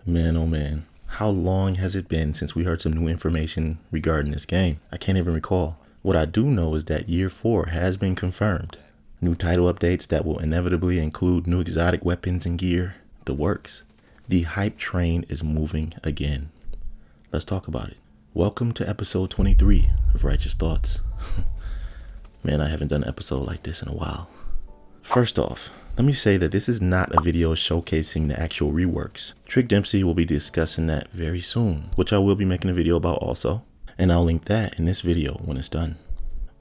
Man, oh man, how long has it been since we heard some new information regarding this game? I can't even recall. What I do know is that Year 4 has been confirmed. New title updates that will inevitably include new exotic weapons and gear. The works. The hype train is moving again. Let's talk about it. Welcome to episode 23 of Righteous Thoughts. Man, I haven't done an episode like this in a while. First off, let me say that this is not a video showcasing the actual reworks. Trick Dempsey will be discussing that very soon, which I will be making a video about also, and I'll link that in this video when it's done.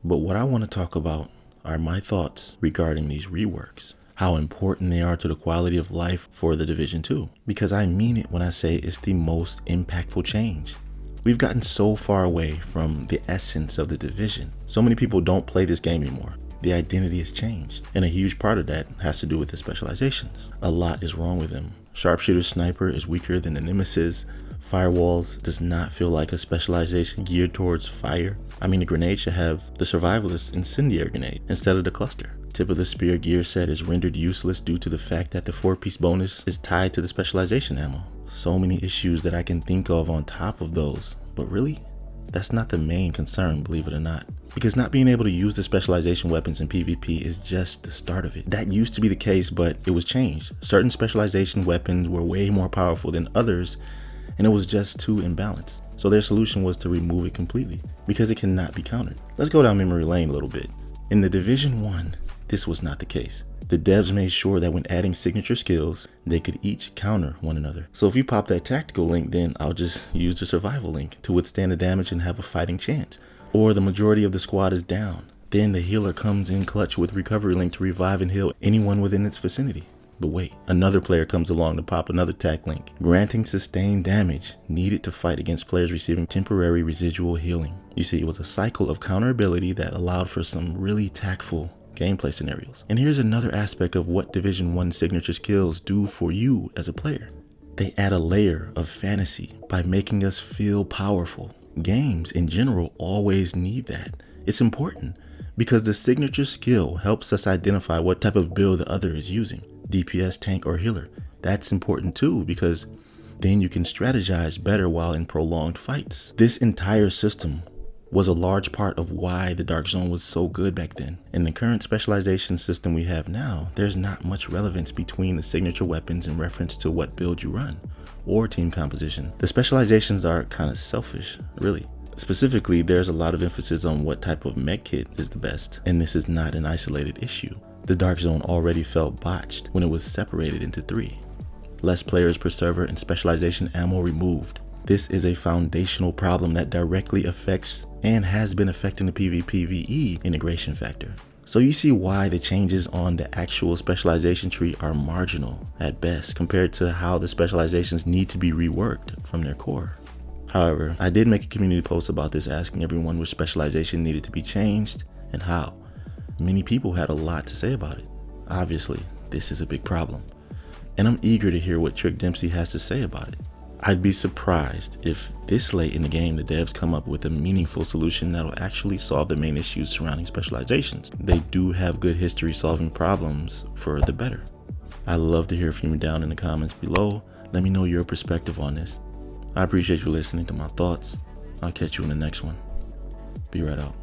But what I want to talk about are my thoughts regarding these reworks, how important they are to the quality of life for the Division 2, because I mean it when I say it's the most impactful change. We've gotten so far away from the essence of the Division. So many people don't play this game anymore. The identity has changed, and a huge part of that has to do with the specializations. A lot is wrong with them. Sharpshooter Sniper is weaker than the Nemesis. Firewalls does not feel like a specialization geared towards fire. I mean, the grenade should have the Survivalist Incendiary Grenade instead of the Cluster. Tip of the Spear gear set is rendered useless due to the fact that the 4-piece bonus is tied to the specialization ammo. So many issues that I can think of on top of those, but really, that's not the main concern, believe it or not. Because not being able to use the specialization weapons in PvP is just the start of it. That used to be the case, but it was changed. Certain specialization weapons were way more powerful than others, and it was just too imbalanced. So their solution was to remove it completely, because it cannot be countered. Let's go down memory lane a little bit. In the Division 1, this was not the case. The devs made sure that when adding signature skills, they could each counter one another. So if you pop that tactical link, then I'll just use the survival link to withstand the damage and have a fighting chance. Or the majority of the squad is down. Then the healer comes in clutch with recovery link to revive and heal anyone within its vicinity. But wait, another player comes along to pop another tac link, granting sustained damage needed to fight against players receiving temporary residual healing. You see, it was a cycle of counter ability that allowed for some really tactful gameplay scenarios. And here's another aspect of what Division 1 signature skills do for you as a player. They add a layer of fantasy by making us feel powerful. Games in general always need that. It's important because the signature skill helps us identify what type of build the other is using, DPS, tank, or healer. That's important too because then you can strategize better while in prolonged fights. This entire system was a large part of why the Dark Zone was so good back then. In the current specialization system we have now, there's not much relevance between the signature weapons in reference to what build you run or team composition. The specializations are kind of selfish, really. Specifically, there's a lot of emphasis on what type of med kit is the best, and this is not an isolated issue. The Dark Zone already felt botched when it was separated into 3. Less players per server and specialization ammo removed. This is a foundational problem that directly affects and has been affecting the PvP-VE integration factor. So you see why the changes on the actual specialization tree are marginal at best compared to how the specializations need to be reworked from their core. However, I did make a community post about this asking everyone which specialization needed to be changed and how. Many people had a lot to say about it. Obviously, this is a big problem, and I'm eager to hear what Trick Dempsey has to say about it. I'd be surprised if this late in the game the devs come up with a meaningful solution that'll actually solve the main issues surrounding specializations. They do have good history solving problems for the better. I'd love to hear from you down in the comments below. Let me know your perspective on this. I appreciate you listening to my thoughts. I'll catch you in the next one. Be right out.